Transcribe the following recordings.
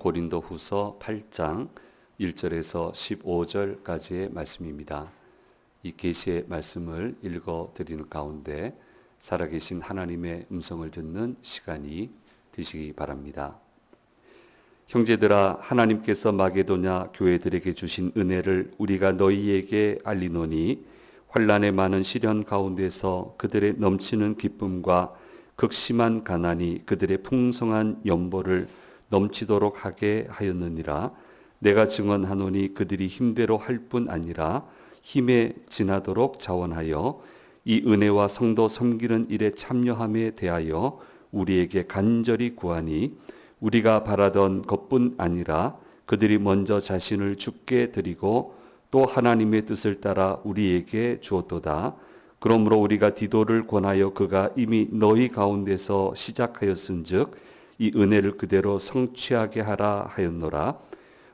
고린도후서 8장 1절에서 15절까지의 말씀입니다. 이 계시의 말씀을 읽어 드리는 가운데 살아계신 하나님의 음성을 듣는 시간이 되시기 바랍니다. 형제들아, 하나님께서 마게도냐 교회들에게 주신 은혜를 우리가 너희에게 알리노니, 환난의 많은 시련 가운데서 그들의 넘치는 기쁨과 극심한 가난이 그들의 풍성한 연보를 넘치도록 하게 하였느니라. 내가 증언하노니 그들이 힘대로 할 뿐 아니라 힘에 지나도록 자원하여 이 은혜와 성도 섬기는 일에 참여함에 대하여 우리에게 간절히 구하니, 우리가 바라던 것뿐 아니라 그들이 먼저 자신을 주께 드리고 또 하나님의 뜻을 따라 우리에게 주었도다. 그러므로 우리가 디도를 권하여 그가 이미 너희 가운데서 시작하였은즉 이 은혜를 그대로 성취하게 하라 하였노라.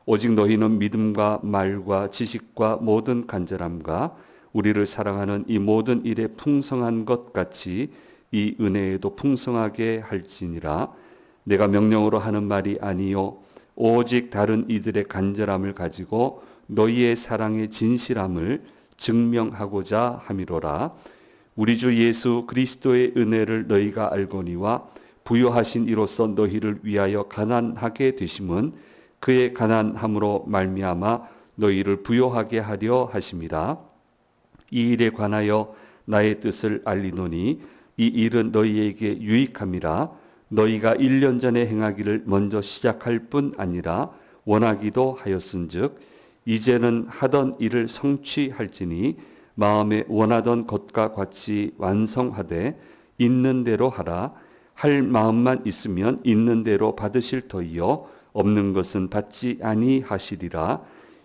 오직 너희는 믿음과 말과 지식과 모든 간절함과 우리를 사랑하는 이 모든 일에 풍성한 것 같이 이 은혜에도 풍성하게 할지니라. 내가 명령으로 하는 말이 아니요 오직 다른 이들의 간절함을 가지고 너희의 사랑의 진실함을 증명하고자 함이로라. 우리 주 예수 그리스도의 은혜를 너희가 알거니와 부요하신 이로써 너희를 위하여 가난하게 되심은 그의 가난함으로 말미암아 너희를 부요하게 하려 하심이라. 이 일에 관하여 나의 뜻을 알리노니 이 일은 너희에게 유익함이라. 너희가 1년 전에 행하기를 먼저 시작할 뿐 아니라 원하기도 하였은즉 이제는 하던 일을 성취할지니 마음에 원하던 것과 같이 완성하되 있는 대로 하라. 할 마음만 있으면 있는 대로 받으실 터이요 없는 것은 받지 아니하시리라.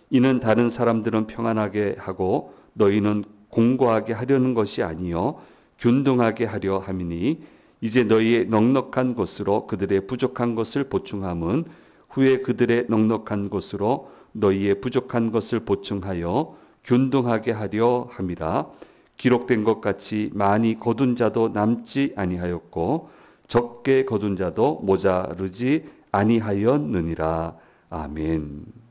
이는 다른 사람들은 평안하게 하고 너희는 공고하게 하려는 것이 아니요 균등하게 하려 함이니, 이제 너희의 넉넉한 것으로 그들의 부족한 것을 보충함은 후에 그들의 넉넉한 것으로 너희의 부족한 것을 보충하여 균등하게 하려 함이라. 기록된 것 같이 많이 거둔 자도 남지 아니하였고 적게 거둔 자도 모자르지 아니하였느니라. 아멘.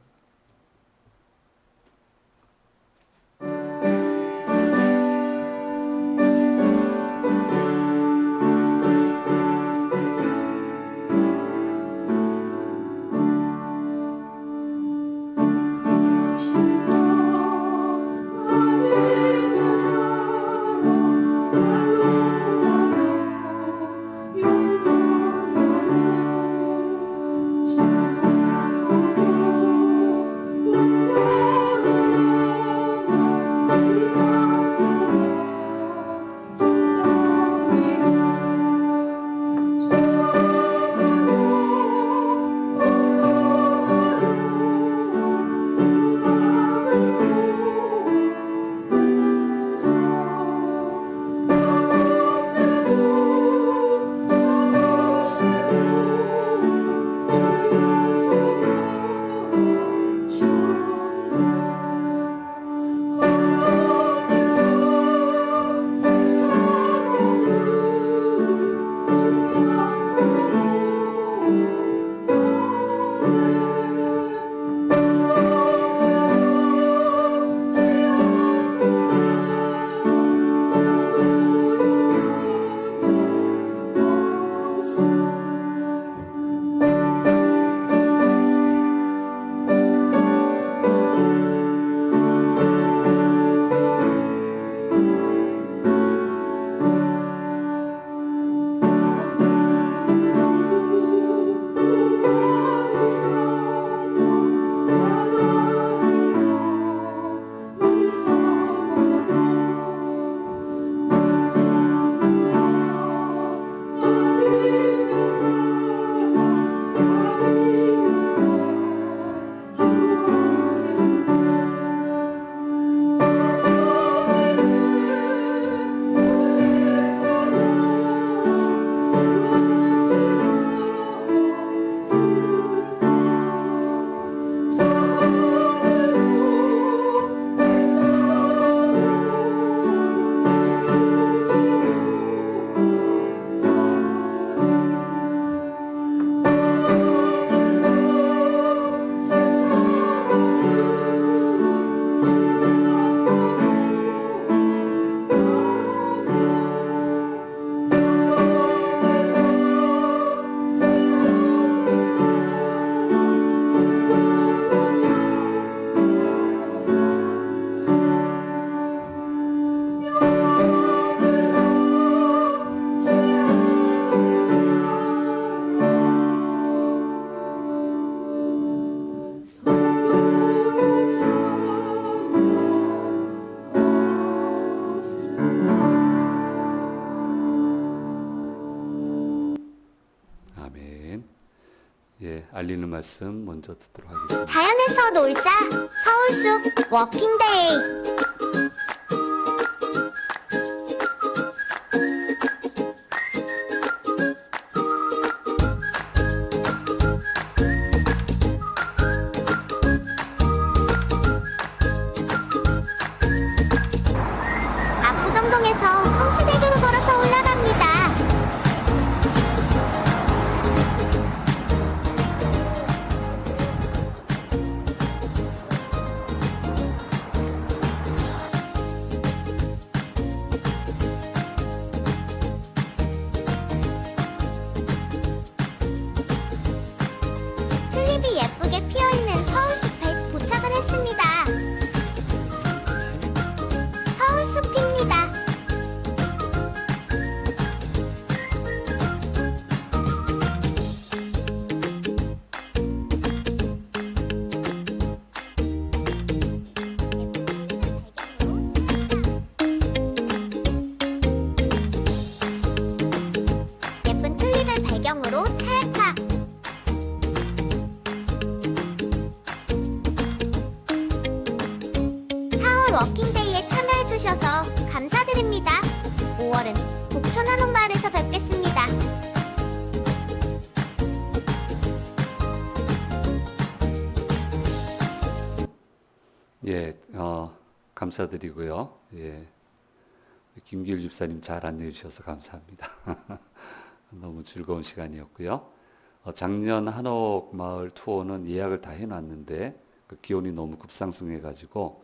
말씀 먼저 듣도록 하겠습니다. 자연에서 놀자. 서울숲 워킹데이. 압구정동에서 성시대교로 걸어서 올라갑니다. 튤립이 예쁘게 피어있는 서울숲에 도착을 했습니다. 서울숲입니다. 예쁜 튤립을 배경으로 찰칵. 4월 워킹데이에 참여해주셔서 감사드립니다. 5월은 북촌한옥마을에서 뵙겠습니다. 예, 감사드리고요. 예, 김기율 집사님 잘 안내해 주셔서 감사합니다. 너무 즐거운 시간이었고요. 작년 한옥 마을 투어는 예약을 다 해놨는데 그 기온이 너무 급상승해가지고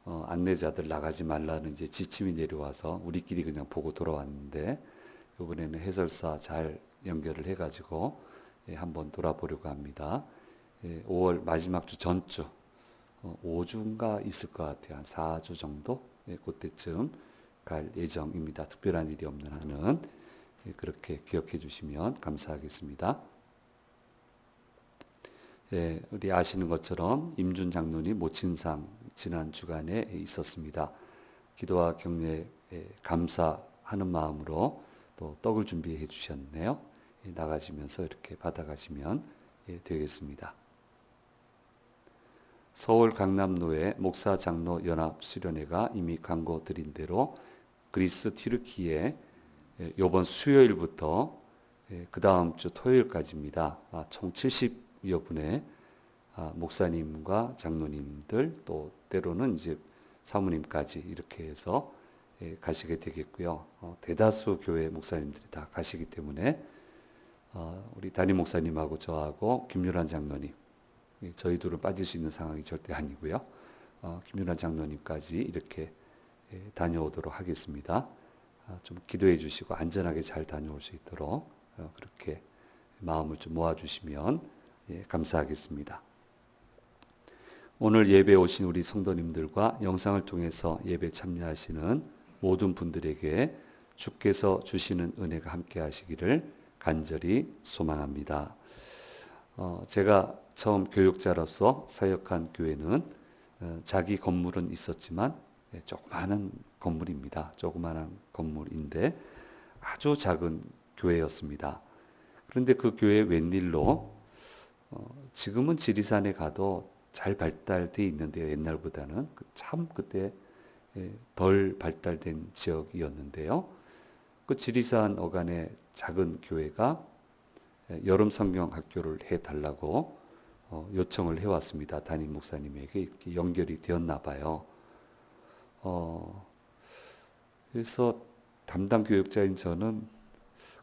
안내자들 나가지 말라는 이제 지침이 내려와서 우리끼리 그냥 보고 돌아왔는데 이번에는 해설사 잘 연결을 해가지고 한번 돌아보려고 합니다. 5월 마지막 주 전주 5주인가 있을 것 같아요. 한 4주 정도 그때쯤 갈 예정입니다. 특별한 일이 없는 한은 그렇게 기억해 주시면 감사하겠습니다. 우리 아시는 것처럼 임준 장로님 모친상 지난 주간에 있었습니다. 기도와 격려에 감사하는 마음으로 또 떡을 준비해 주셨네요. 나가시면서 이렇게 받아가시면 되겠습니다. 서울 강남로의 목사 장로 연합 수련회가 이미 광고 드린 대로 그리스 튀르키에 이번 수요일부터 그 다음 주 토요일까지입니다. 총 70여 분의 목사님과 장로님들 또 때로는 이제 사모님까지 이렇게 해서 가시게 되겠고요. 대다수 교회 목사님들이 다 가시기 때문에 우리 담임 목사님하고 저하고 김유란 장로님 저희 둘은 빠질 수 있는 상황이 절대 아니고요. 김유란 장로님까지 이렇게 다녀오도록 하겠습니다. 좀 기도해 주시고 안전하게 잘 다녀올 수 있도록 그렇게 마음을 좀 모아주시면 감사하겠습니다. 오늘 예배 오신 우리 성도님들과 영상을 통해서 예배 참여하시는 모든 분들에게 주께서 주시는 은혜가 함께 하시기를 간절히 소망합니다. 제가 처음 교육자로서 사역한 교회는 자기 건물은 있었지만 조그마한 건물입니다. 조그마한 건물인데 아주 작은 교회였습니다. 그런데 그 교회 웬일로 지금은 지리산에 가도 잘 발달되어 있는데요. 옛날보다는 참 그때 덜 발달된 지역이었는데요. 그 지리산 어간의 작은 교회가 여름 성경 학교를 해달라고 요청을 해왔습니다. 담임 목사님에게 이렇게 연결이 되었나 봐요. 그래서 담당 교육자인 저는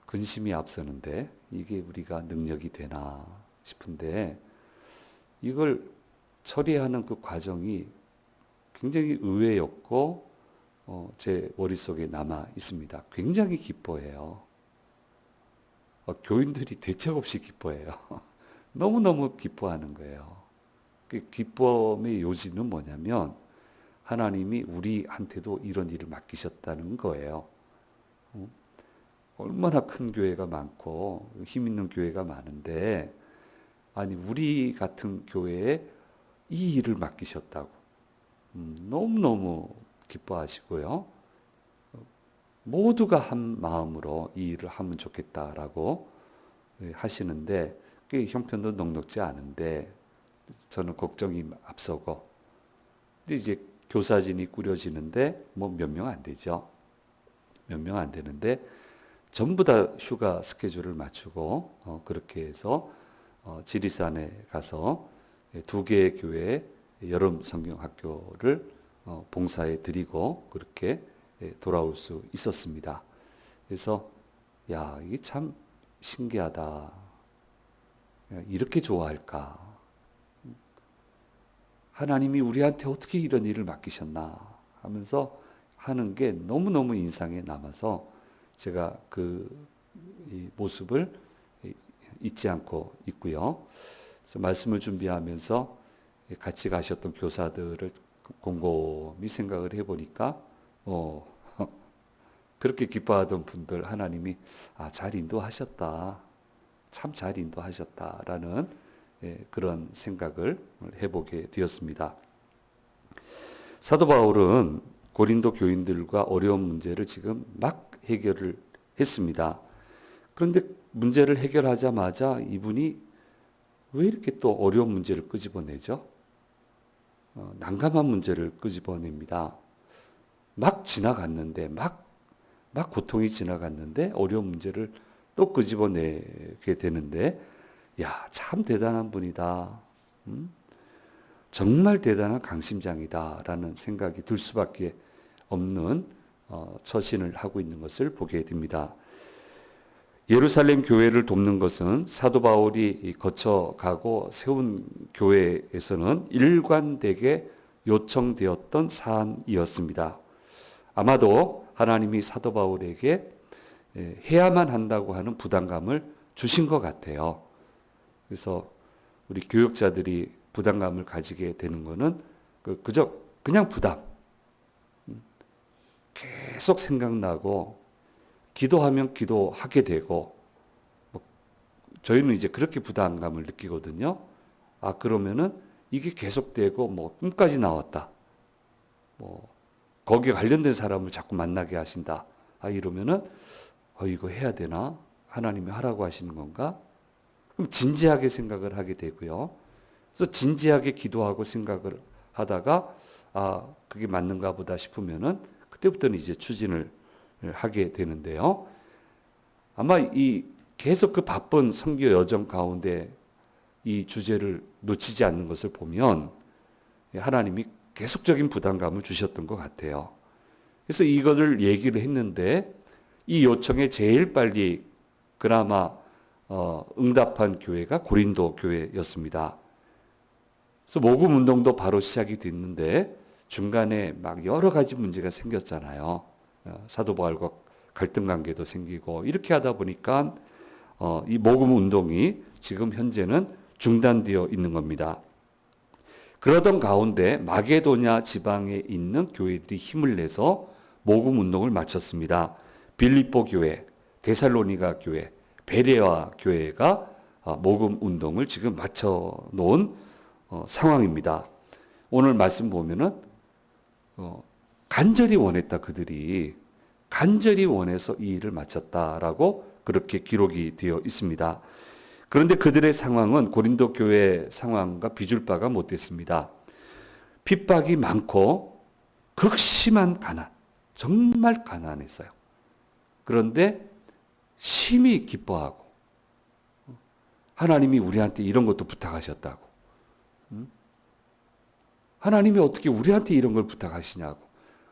근심이 앞서는데 이게 우리가 능력이 되나 싶은데 이걸 처리하는 그 과정이 굉장히 의외였고 제 머릿속에 남아 있습니다. 굉장히 기뻐해요. 교인들이 대책 없이 기뻐해요. 너무너무 기뻐하는 거예요. 그 기쁨의 요지는 뭐냐면 하나님이 우리한테도 이런 일을 맡기셨다는 거예요. 얼마나 큰 교회가 많고 힘 있는 교회가 많은데 아니 우리 같은 교회에 이 일을 맡기셨다고 너무너무 기뻐하시고요. 모두가 한 마음으로 이 일을 하면 좋겠다라고 하시는데 그 형편도 넉넉지 않은데 저는 걱정이 앞서고, 근데 이제 교사진이 꾸려지는데 뭐 몇 명 안 되죠. 몇 명 안 되는데 전부 다 휴가 스케줄을 맞추고 그렇게 해서 지리산에 가서 2개의 교회 여름 성경학교를 봉사해 드리고 그렇게 돌아올 수 있었습니다. 그래서 야, 이게 참 신기하다. 이렇게 좋아할까? 하나님이 우리한테 어떻게 이런 일을 맡기셨나 하면서 하는 게 너무너무 인상에 남아서 제가 이 모습을 잊지 않고 있고요. 그래서 말씀을 준비하면서 같이 가셨던 교사들을 곰곰이 생각을 해보니까 그렇게 기뻐하던 분들 하나님이 잘 인도하셨다. 참 잘 인도하셨다라는 그런 생각을 해보게 되었습니다. 사도 바울은 고린도 교인들과 어려운 문제를 지금 막 해결을 했습니다. 그런데 문제를 해결하자마자 이분이 왜 이렇게 또 어려운 문제를 끄집어내죠? 난감한 문제를 끄집어냅니다. 막 지나갔는데, 막 고통이 지나갔는데 어려운 문제를 또 끄집어내게 되는데, 야, 참 대단한 분이다. 정말 대단한 강심장이다라는 생각이 들 수밖에 없는 처신을 하고 있는 것을 보게 됩니다. 예루살렘 교회를 돕는 것은 사도 바울이 거쳐가고 세운 교회에서는 일관되게 요청되었던 사안이었습니다. 아마도 하나님이 사도 바울에게 해야만 한다고 하는 부담감을 주신 것 같아요. 그래서 우리 교역자들이 부담감을 가지게 되는 것은 그냥 부담. 계속 생각나고 기도하면 기도하게 되고 저희는 이제 그렇게 부담감을 느끼거든요. 그러면은 이게 계속되고 꿈까지 나왔다. 거기에 관련된 사람을 자꾸 만나게 하신다. 이러면은 이거 해야 되나? 하나님이 하라고 하시는 건가? 그럼 진지하게 생각을 하게 되고요. 그래서 진지하게 기도하고 생각을 하다가 그게 맞는가 보다 싶으면은 그때부터는 이제 추진을 하게 되는데요. 아마 계속 그 바쁜 선교 여정 가운데 이 주제를 놓치지 않는 것을 보면 하나님이 계속적인 부담감을 주셨던 것 같아요. 그래서 이거를 얘기를 했는데 이 요청에 제일 빨리 그나마 응답한 교회가 고린도 교회였습니다. 그래서 모금 운동도 바로 시작이 됐는데 중간에 막 여러 가지 문제가 생겼잖아요. 사도 바울과 갈등 관계도 생기고 이렇게 하다 보니까 이 모금 운동이 지금 현재는 중단되어 있는 겁니다. 그러던 가운데 마게도냐 지방에 있는 교회들이 힘을 내서 모금 운동을 마쳤습니다. 빌립보 교회, 데살로니가 교회, 베레아 교회가 모금 운동을 지금 마쳐 놓은 상황입니다. 오늘 말씀 보면은 간절히 원했다. 그들이 간절히 원해서 이 일을 마쳤다라고 그렇게 기록이 되어 있습니다. 그런데 그들의 상황은 고린도 교회 상황과 비줄 바가 못됐습니다. 핍박이 많고 극심한 가난, 정말 가난했어요. 그런데 심히 기뻐하고 하나님이 우리한테 이런 것도 부탁하셨다고. 하나님이 어떻게 우리한테 이런 걸 부탁하시냐고.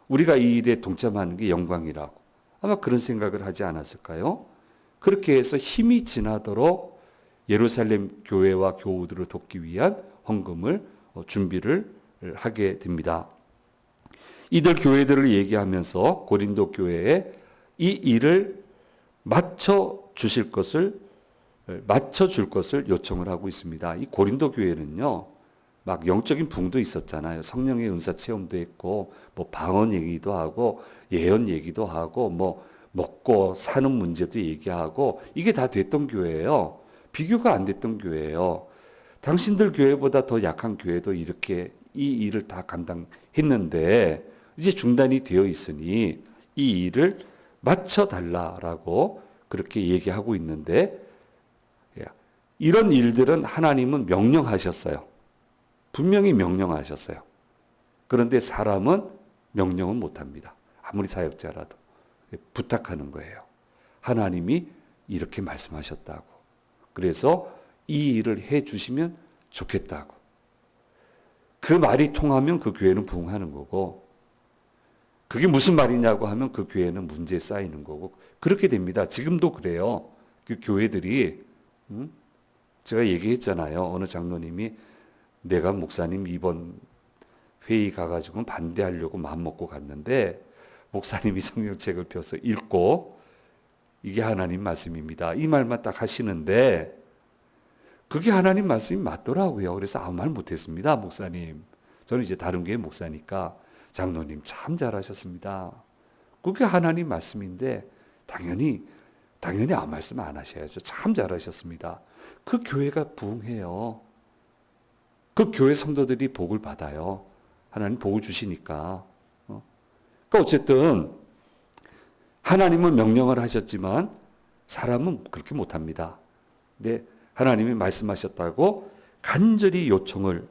우리가 이 일에 동참하는 게 영광이라고. 아마 그런 생각을 하지 않았을까요? 그렇게 해서 힘이 지나도록 예루살렘 교회와 교우들을 돕기 위한 헌금을 준비를 하게 됩니다. 이들 교회들을 얘기하면서 고린도 교회에 이 일을 맞춰 줄 것을 요청을 하고 있습니다. 이 고린도 교회는요, 막 영적인 붕도 있었잖아요. 성령의 은사 체험도 했고, 방언 얘기도 하고, 예언 얘기도 하고, 먹고 사는 문제도 얘기하고, 이게 다 됐던 교회예요. 비교가 안 됐던 교회예요. 당신들 교회보다 더 약한 교회도 이렇게 이 일을 다 감당했는데, 이제 중단이 되어 있으니 이 일을 맞춰달라라고 그렇게 얘기하고 있는데, 이런 일들은 하나님은 명령하셨어요. 분명히 명령하셨어요. 그런데 사람은 명령은 못합니다. 아무리 사역자라도 부탁하는 거예요. 하나님이 이렇게 말씀하셨다고. 그래서 이 일을 해 주시면 좋겠다고. 그 말이 통하면 그 교회는 부흥하는 거고, 그게 무슨 말이냐고 하면 그 교회는 문제에 쌓이는 거고, 그렇게 됩니다. 지금도 그래요. 그 교회들이, 제가 얘기했잖아요. 어느 장로님이 내가 목사님 이번 회의 가가지고 반대하려고 마음먹고 갔는데, 목사님이 성경책을 펴서 읽고, 이게 하나님 말씀입니다. 이 말만 딱 하시는데, 그게 하나님 말씀이 맞더라고요. 그래서 아무 말 못했습니다, 목사님. 저는 이제 다른 교회 목사니까, 장로님 참 잘하셨습니다. 그게 하나님 말씀인데, 당연히 아무 말씀 안 하셔야죠. 참 잘하셨습니다. 그 교회가 부흥해요. 그 교회 성도들이 복을 받아요. 하나님 복을 주시니까. 그러니까 어쨌든 하나님은 명령을 하셨지만 사람은 그렇게 못합니다. 근데 하나님이 말씀하셨다고 간절히 요청을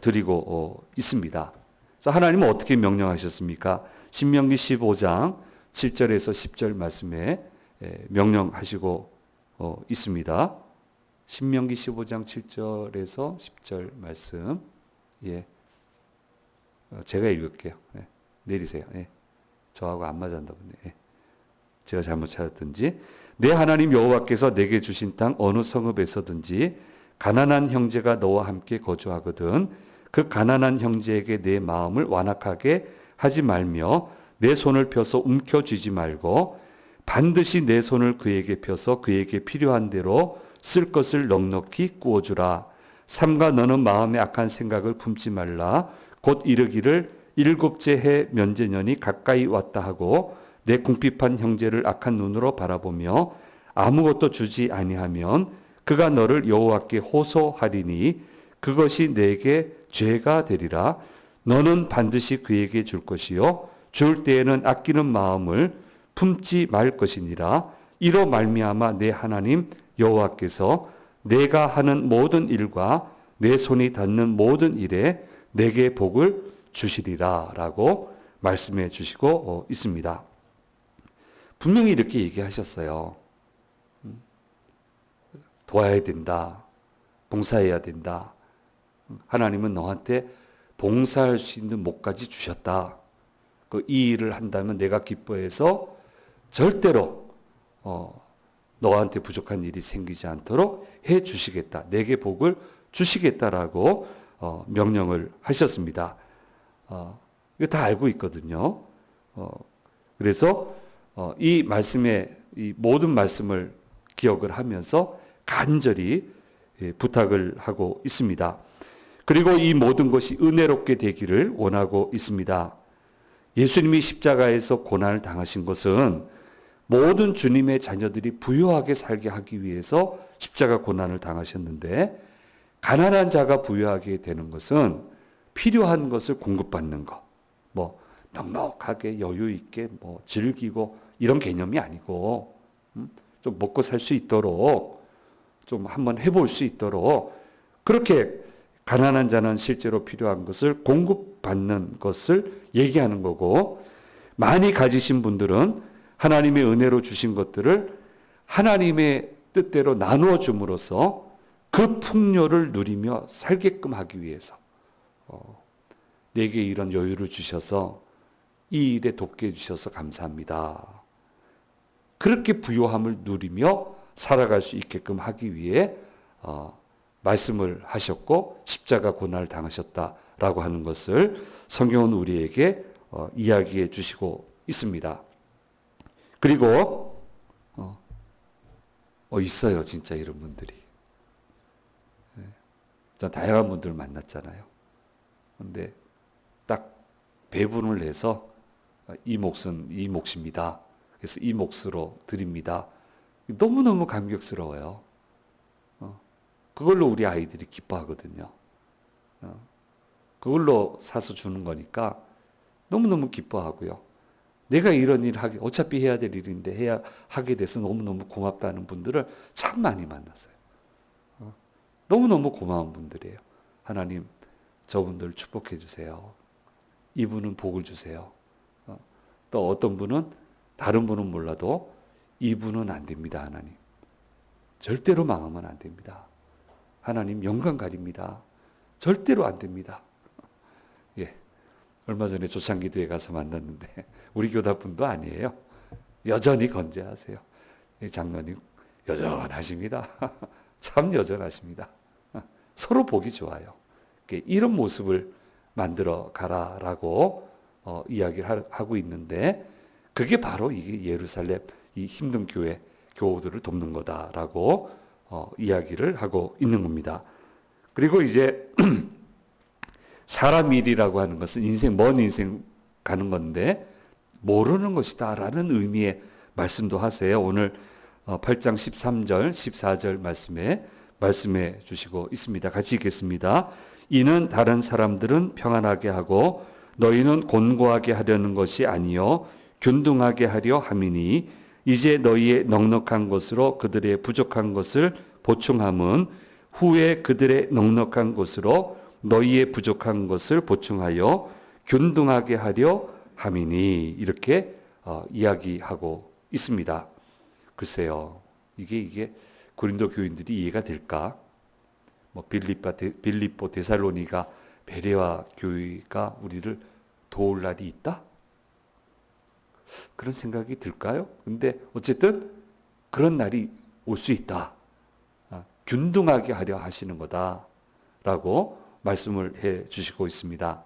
드리고 있습니다. 그래서 하나님은 어떻게 명령하셨습니까? 신명기 15장 7절에서 10절 말씀에 명령하시고 있습니다. 신명기 15장 7절에서 10절 말씀. 예. 제가 읽을게요. 예. 내리세요. 예. 저하고 안 맞았나 보네. 예. 제가 잘못 찾았든지. 내 하나님 여호와께서 내게 주신 땅 어느 성읍에서든지 가난한 형제가 너와 함께 거주하거든 그 가난한 형제에게 내 마음을 완악하게 하지 말며 내 손을 펴서 움켜쥐지 말고 반드시 내 손을 그에게 펴서 그에게 필요한 대로 쓸 것을 넉넉히 구워주라. 삼가 너는 마음에 악한 생각을 품지 말라. 곧 이르기를 일곱째 해 면제년이 가까이 왔다 하고 내 궁핍한 형제를 악한 눈으로 바라보며 아무것도 주지 아니하면 그가 너를 여호와께 호소하리니 그것이 내게 죄가 되리라. 너는 반드시 그에게 줄 것이요 줄 때에는 아끼는 마음을 품지 말 것이니라. 이로 말미암아 내 하나님 여호와께서 내가 하는 모든 일과 내 손이 닿는 모든 일에 내게 복을 주시리라 라고 말씀해 주시고 있습니다. 분명히 이렇게 얘기하셨어요. 도와야 된다. 봉사해야 된다. 하나님은 너한테 봉사할 수 있는 목까지 주셨다. 이 일을 한다면 내가 기뻐해서 절대로 너한테 부족한 일이 생기지 않도록 해 주시겠다. 내게 복을 주시겠다라고 명령을 하셨습니다. 이거 다 알고 있거든요. 그래서 이 말씀의 이 모든 말씀을 기억을 하면서 간절히 부탁을 하고 있습니다. 그리고 이 모든 것이 은혜롭게 되기를 원하고 있습니다. 예수님이 십자가에서 고난을 당하신 것은 모든 주님의 자녀들이 부유하게 살게 하기 위해서 십자가 고난을 당하셨는데 가난한 자가 부유하게 되는 것은 필요한 것을 공급받는 것, 뭐 넉넉하게 여유 있게 뭐 즐기고 이런 개념이 아니고 좀 먹고 살 수 있도록 좀 한번 해볼 수 있도록 그렇게 가난한 자는 실제로 필요한 것을 공급받는 것을 얘기하는 거고 많이 가지신 분들은 하나님의 은혜로 주신 것들을 하나님의 뜻대로 나누어 줌으로써 그 풍요를 누리며 살게끔 하기 위해서 내게 이런 여유를 주셔서 이 일에 돕게 해주셔서 감사합니다. 그렇게 부요함을 누리며 살아갈 수 있게끔 하기 위해 말씀을 하셨고 십자가 고난을 당하셨다라고 하는 것을 성경은 우리에게 이야기해 주시고 있습니다. 그리고 있어요, 진짜 이런 분들이. 전 다양한 분들 만났잖아요. 그런데 딱 배분을 해서 이 몫은 이 몫입니다. 그래서 이 몫으로 드립니다. 너무너무 감격스러워요. 그걸로 우리 아이들이 기뻐하거든요. 그걸로 사서 주는 거니까 너무너무 기뻐하고요. 내가 이런 일을 어차피 해야 될 일인데 하게 돼서 너무너무 고맙다는 분들을 참 많이 만났어요. 너무너무 고마운 분들이에요. 하나님, 저분들 축복해 주세요. 이분은 복을 주세요. 또 어떤 분은, 다른 분은 몰라도 이분은 안 됩니다, 하나님. 절대로 망하면 안 됩니다. 하나님 영광 가립니다. 절대로 안 됩니다. 예. 얼마 전에 조창기도에 가서 만났는데 우리 교단분도 아니에요. 여전히 건재하세요. 장로님 여전하십니다. 참 여전하십니다. 서로 보기 좋아요. 이런 모습을 만들어 가라라고 이야기를 하고 있는데, 그게 바로 이게 예루살렘 이 힘든 교회 교우들을 돕는 거다라고 이야기를 하고 있는 겁니다. 그리고 이제 사람 일이라고 하는 것은 먼 인생 가는 건데 모르는 것이다라는 의미의 말씀도 하세요. 오늘 8장 13절, 14절 말씀해 주시고 있습니다. 같이 읽겠습니다. 이는 다른 사람들은 평안하게 하고 너희는 곤고하게 하려는 것이 아니요 균등하게 하려 함이니 이제 너희의 넉넉한 것으로 그들의 부족한 것을 보충함은 후에 그들의 넉넉한 것으로 너희의 부족한 것을 보충하여 균등하게 하려 함이니, 이렇게 이야기하고 있습니다. 글쎄요, 이게 고린도 교인들이 이해가 될까? 빌립보, 데살로니가, 베레아 교회가 우리를 도울 날이 있다? 그런 생각이 들까요? 근데 어쨌든 그런 날이 올 수 있다. 균등하게 하려 하시는 거다라고 말씀을 해 주시고 있습니다.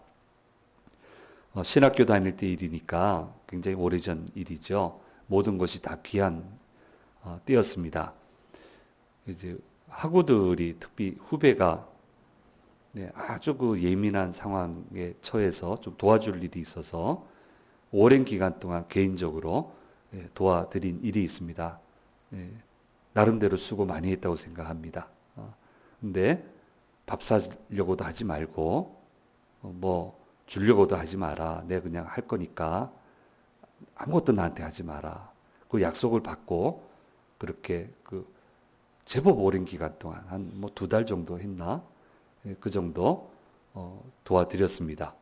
신학교 다닐 때 일이니까 굉장히 오래전 일이죠. 모든 것이 다 귀한 때였습니다. 이제 학우들이, 특히 후배가 아주 그 예민한 상황에 처해서 좀 도와줄 일이 있어서 오랜 기간 동안 개인적으로 도와드린 일이 있습니다. 나름대로 수고 많이 했다고 생각합니다. 근데 밥 사려고도 하지 말고 뭐 주려고도 하지 마라. 내가 그냥 할 거니까 아무것도 나한테 하지 마라. 그 약속을 받고 그렇게 제법 오랜 기간 동안 한 뭐 2달 정도 했나? 그 정도 도와드렸습니다.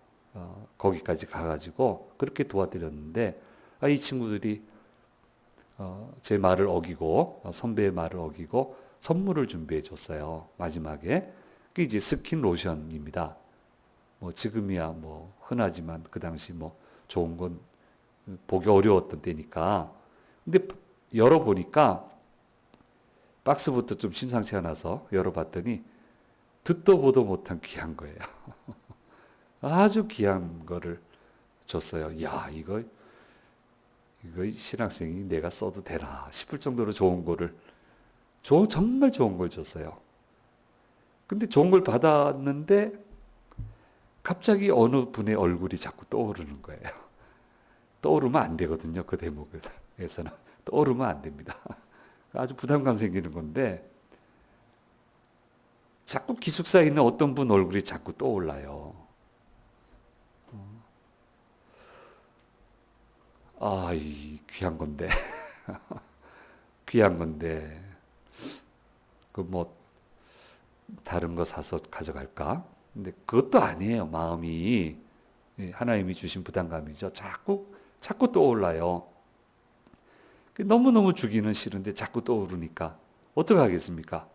거기까지 가가지고 그렇게 도와드렸는데 이 친구들이 제 말을 어기고 선배의 말을 어기고 선물을 준비해 줬어요. 마지막에 그게 이제 스킨 로션입니다. 뭐 지금이야 뭐 흔하지만 그 당시 뭐 좋은 건 보기 어려웠던 때니까. 근데 열어보니까 박스부터 좀 심상치 않아서 열어봤더니 듣도 보도 못한 귀한 거예요. 아주 귀한 거를 줬어요. 야, 이거 신학생이 내가 써도 되나 싶을 정도로 좋은 거를, 정말 좋은 걸 줬어요. 근데 좋은 걸 받았는데 갑자기 어느 분의 얼굴이 자꾸 떠오르는 거예요. 떠오르면 안 되거든요. 그 대목에서는. 떠오르면 안 됩니다. 아주 부담감 생기는 건데 자꾸 기숙사에 있는 어떤 분 얼굴이 자꾸 떠올라요. 이 귀한 건데. 귀한 건데. 뭐 다른 거 사서 가져갈까? 근데 그것도 아니에요. 마음이 하나님이 주신 부담감이죠. 자꾸 떠올라요. 너무너무 주기는 싫은데 자꾸 떠오르니까 어떻게 하겠습니까?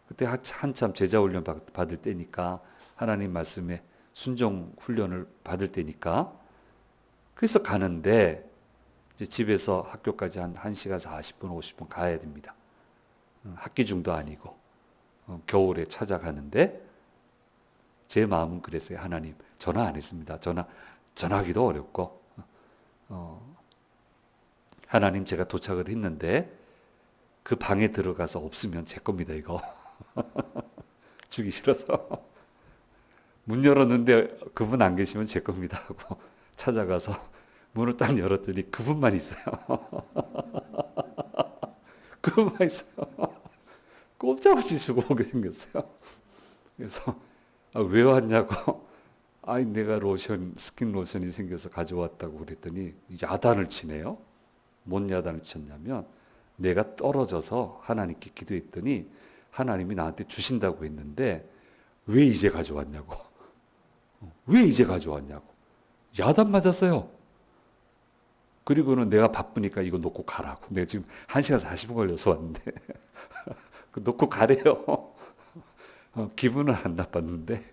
그때 한참 제자 훈련 받을 때니까, 하나님 말씀에 순종 훈련을 받을 때니까. 그래서 가는데 이제 집에서 학교까지 한 1시간 40분, 50분 가야 됩니다. 학기 중도 아니고 겨울에 찾아가는데 제 마음은 그랬어요. 하나님, 전화 안 했습니다. 전화하기도 어렵고 하나님, 제가 도착을 했는데 그 방에 들어가서 없으면 제 겁니다. 이거 주기 싫어서 문 열었는데 그분 안 계시면 제 겁니다 하고 찾아가서 문을 딱 열었더니 그분만 있어요. 그분만 있어요. 꼼짝없이 주고 오게 생겼어요. 그래서 왜 왔냐고. 내가 스킨 로션이 생겨서 가져왔다고 그랬더니 야단을 치네요. 뭔 야단을 쳤냐면, 내가 떨어져서 하나님께 기도했더니 하나님이 나한테 주신다고 했는데 왜 이제 가져왔냐고. 왜 이제 가져왔냐고. 야단 맞았어요. 그리고는 내가 바쁘니까 이거 놓고 가라고. 내가 지금 1시간 40분 걸려서 왔는데 놓고 가래요. 기분은 안 나빴는데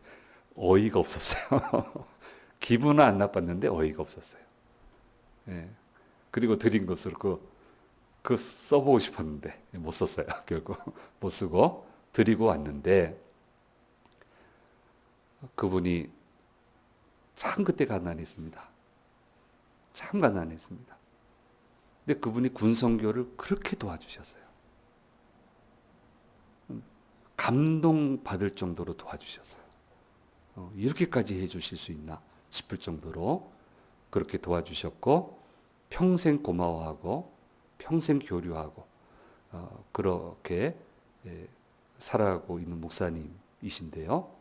어이가 없었어요. 기분은 안 나빴는데 어이가 없었어요. 예. 그리고 드린 것으로 그 써보고 싶었는데 못 썼어요. 결국 못 쓰고 드리고 왔는데 그분이 참 그때 가난했습니다. 참 가난했습니다. 근데 그분이 군선교를 그렇게 도와주셨어요. 감동받을 정도로 도와주셨어요. 이렇게까지 해주실 수 있나 싶을 정도로 그렇게 도와주셨고 평생 고마워하고 평생 교류하고 그렇게 살아가고 있는 목사님이신데요.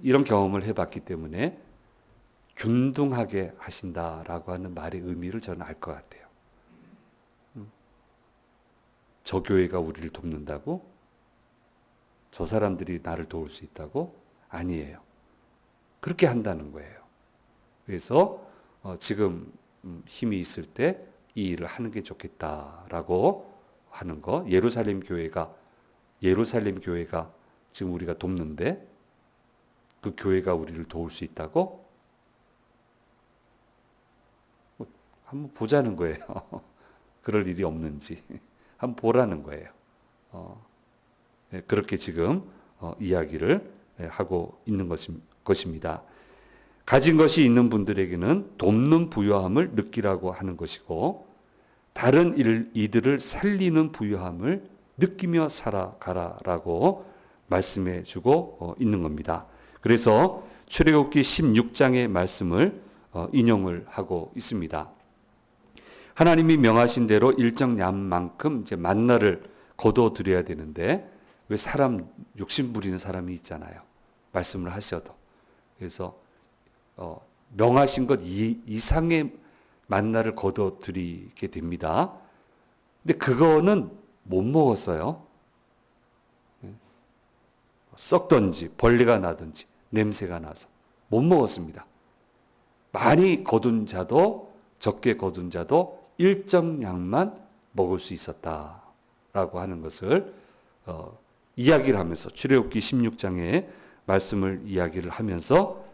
이런 경험을 해봤기 때문에 균등하게 하신다라고 하는 말의 의미를 저는 알 것 같아요. 저 교회가 우리를 돕는다고? 저 사람들이 나를 도울 수 있다고? 아니에요. 그렇게 한다는 거예요. 그래서 지금 힘이 있을 때 이 일을 하는 게 좋겠다라고 하는 거. 예루살렘 교회가 지금 우리가 돕는데 그 교회가 우리를 도울 수 있다고? 한번 보자는 거예요. 그럴 일이 없는지 한번 보라는 거예요. 그렇게 지금 이야기를 하고 있는 것입니다. 가진 것이 있는 분들에게는 돕는 부요함을 느끼라고 하는 것이고 다른 이들을 살리는 부요함을 느끼며 살아가라라고 말씀해 주고 있는 겁니다. 그래서 출애굽기 16장의 말씀을 인용을 하고 있습니다. 하나님이 명하신 대로 일정 양만큼 이제 만나를 거둬 드려야 되는데 왜 사람 욕심 부리는 사람이 있잖아요. 말씀을 하셔도. 그래서 명하신 것 이상의 만나를 거둬 드리게 됩니다. 근데 그거는 못 먹었어요. 썩던지 벌레가 나든지 냄새가 나서 못 먹었습니다. 많이 거둔 자도 적게 거둔 자도 일정 양만 먹을 수 있었다라고 하는 것을 이야기를 하면서 출애굽기 16장의 말씀을 이야기를 하면서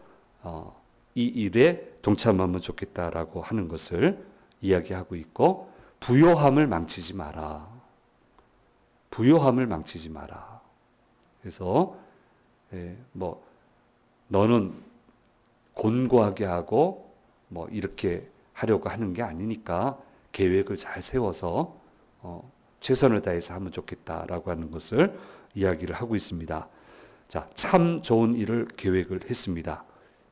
이 일에 동참하면 좋겠다라고 하는 것을 이야기하고 있고 부요함을 망치지 마라. 부요함을 망치지 마라. 그래서 너는 곤고하게 하고 이렇게 하려고 하는 게 아니니까 계획을 잘 세워서 최선을 다해서 하면 좋겠다라고 하는 것을 이야기를 하고 있습니다. 자, 참 좋은 일을 계획을 했습니다.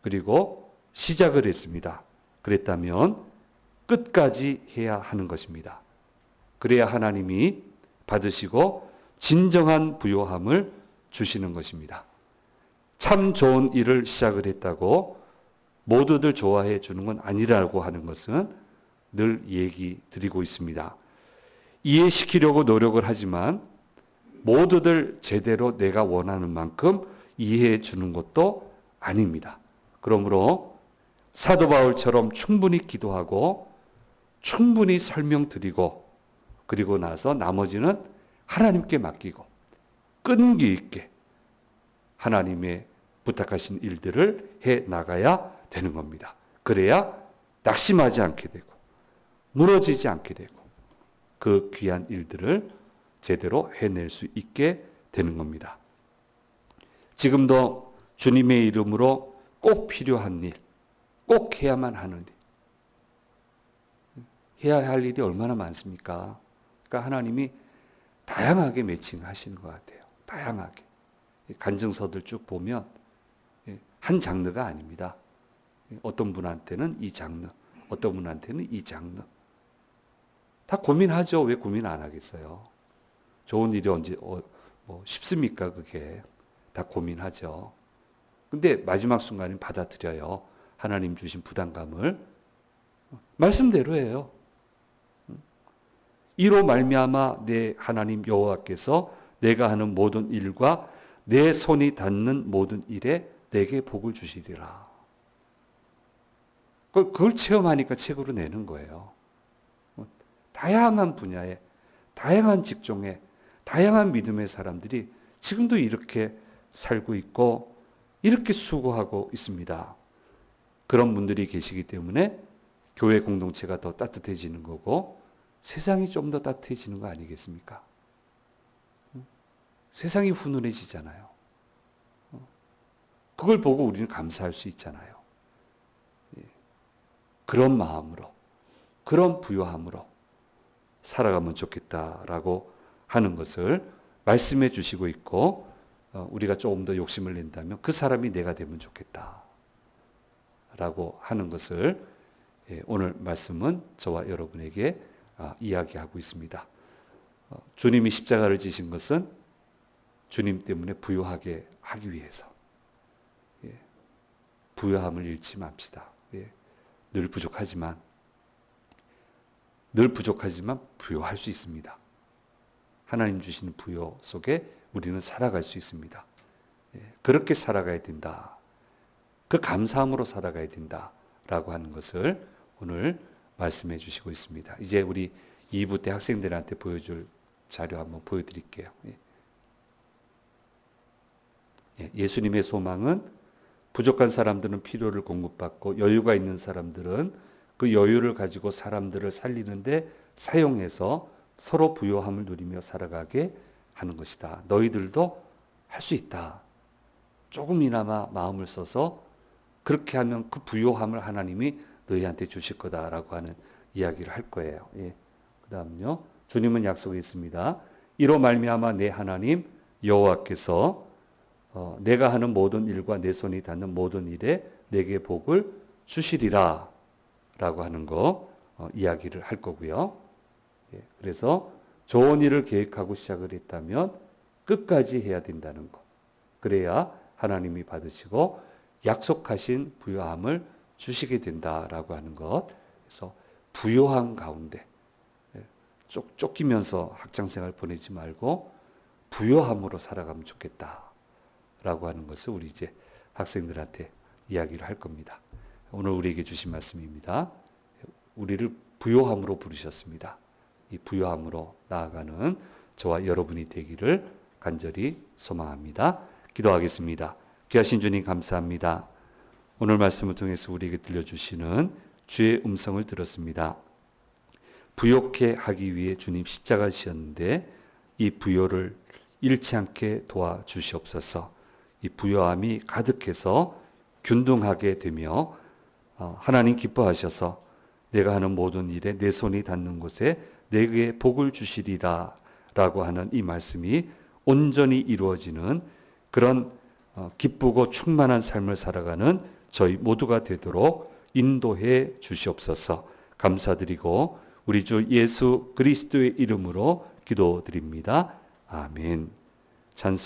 그리고 시작을 했습니다. 그랬다면 끝까지 해야 하는 것입니다. 그래야 하나님이 받으시고 진정한 부요함을 주시는 것입니다. 참 좋은 일을 시작을 했다고 모두들 좋아해 주는 건 아니라고 하는 것은 늘 얘기 드리고 있습니다. 이해시키려고 노력을 하지만 모두들 제대로 내가 원하는 만큼 이해해 주는 것도 아닙니다. 그러므로 사도 바울처럼 충분히 기도하고 충분히 설명드리고 그리고 나서 나머지는 하나님께 맡기고 끈기 있게 하나님의 부탁하신 일들을 해 나가야 되는 겁니다. 그래야 낙심하지 않게 되고 무너지지 않게 되고 그 귀한 일들을 제대로 해낼 수 있게 되는 겁니다. 지금도 주님의 이름으로 꼭 필요한 일, 꼭 해야만 하는 일, 해야 할 일이 얼마나 많습니까? 그러니까 하나님이 다양하게 매칭하시는 것 같아요. 다양하게. 간증서들 쭉 보면 한 장르가 아닙니다. 어떤 분한테는 이 장르, 어떤 분한테는 이 장르. 다 고민하죠. 왜 고민 안 하겠어요? 좋은 일이 언제 쉽습니까? 그게 다 고민하죠. 근데 마지막 순간에 받아들여요. 하나님 주신 부담감을 말씀대로예요. 이로 말미암아 내 하나님 여호와께서 내가 하는 모든 일과 내 손이 닿는 모든 일에 내게 복을 주시리라. 그걸 체험하니까 책으로 내는 거예요. 다양한 분야에, 다양한 직종에, 다양한 믿음의 사람들이 지금도 이렇게 살고 있고 이렇게 수고하고 있습니다. 그런 분들이 계시기 때문에 교회 공동체가 더 따뜻해지는 거고 세상이 좀 더 따뜻해지는 거 아니겠습니까? 세상이 훈훈해지잖아요. 그걸 보고 우리는 감사할 수 있잖아요. 그런 마음으로, 그런 부요함으로 살아가면 좋겠다라고 하는 것을 말씀해 주시고 있고, 우리가 조금 더 욕심을 낸다면 그 사람이 내가 되면 좋겠다라고 하는 것을 오늘 말씀은 저와 여러분에게 이야기하고 있습니다. 주님이 십자가를 지신 것은 주님 때문에 부요하게 하기 위해서. 부요함을 잃지 맙시다. 늘 부족하지만 부요할 수 있습니다. 하나님 주시는 부요 속에 우리는 살아갈 수 있습니다. 그렇게 살아가야 된다. 그 감사함으로 살아가야 된다라고 하는 것을 오늘 말씀해 주시고 있습니다. 이제 우리 2부 때 학생들한테 보여줄 자료 한번 보여드릴게요. 예수님의 소망은 부족한 사람들은 필요를 공급받고 여유가 있는 사람들은 그 여유를 가지고 사람들을 살리는데 사용해서 서로 부요함을 누리며 살아가게 하는 것이다. 너희들도 할 수 있다. 조금이나마 마음을 써서 그렇게 하면 그 부요함을 하나님이 너희한테 주실 거다라고 하는 이야기를 할 거예요. 그 다음요. 주님은 약속했습니다. 이로 말미암아 내 하나님 여호와께서 내가 하는 모든 일과 내 손이 닿는 모든 일에 내게 복을 주시리라 라고 하는 거 이야기를 할 거고요. 그래서 좋은 일을 계획하고 시작을 했다면 끝까지 해야 된다는 거. 그래야 하나님이 받으시고 약속하신 부요함을 주시게 된다라고 하는 것. 그래서 부요함 가운데 쫓기면서 학창생활 보내지 말고 부요함으로 살아가면 좋겠다라고 하는 것을 우리 이제 학생들한테 이야기를 할 겁니다. 오늘 우리에게 주신 말씀입니다. 우리를 부요함으로 부르셨습니다. 이 부요함으로 나아가는 저와 여러분이 되기를 간절히 소망합니다. 기도하겠습니다. 귀하신 주님 감사합니다. 오늘 말씀을 통해서 우리에게 들려주시는 주의 음성을 들었습니다. 부요케 하기 위해 주님 십자가 지셨는데 이 부요를 잃지 않게 도와주시옵소서. 이 부요함이 가득해서 균등하게 되며 하나님 기뻐하셔서 내가 하는 모든 일에 내 손이 닿는 곳에 내게 복을 주시리라 라고 하는 이 말씀이 온전히 이루어지는 그런 기쁘고 충만한 삶을 살아가는 저희 모두가 되도록 인도해 주시옵소서. 감사드리고 우리 주 예수 그리스도의 이름으로 기도드립니다. 아멘. 찬송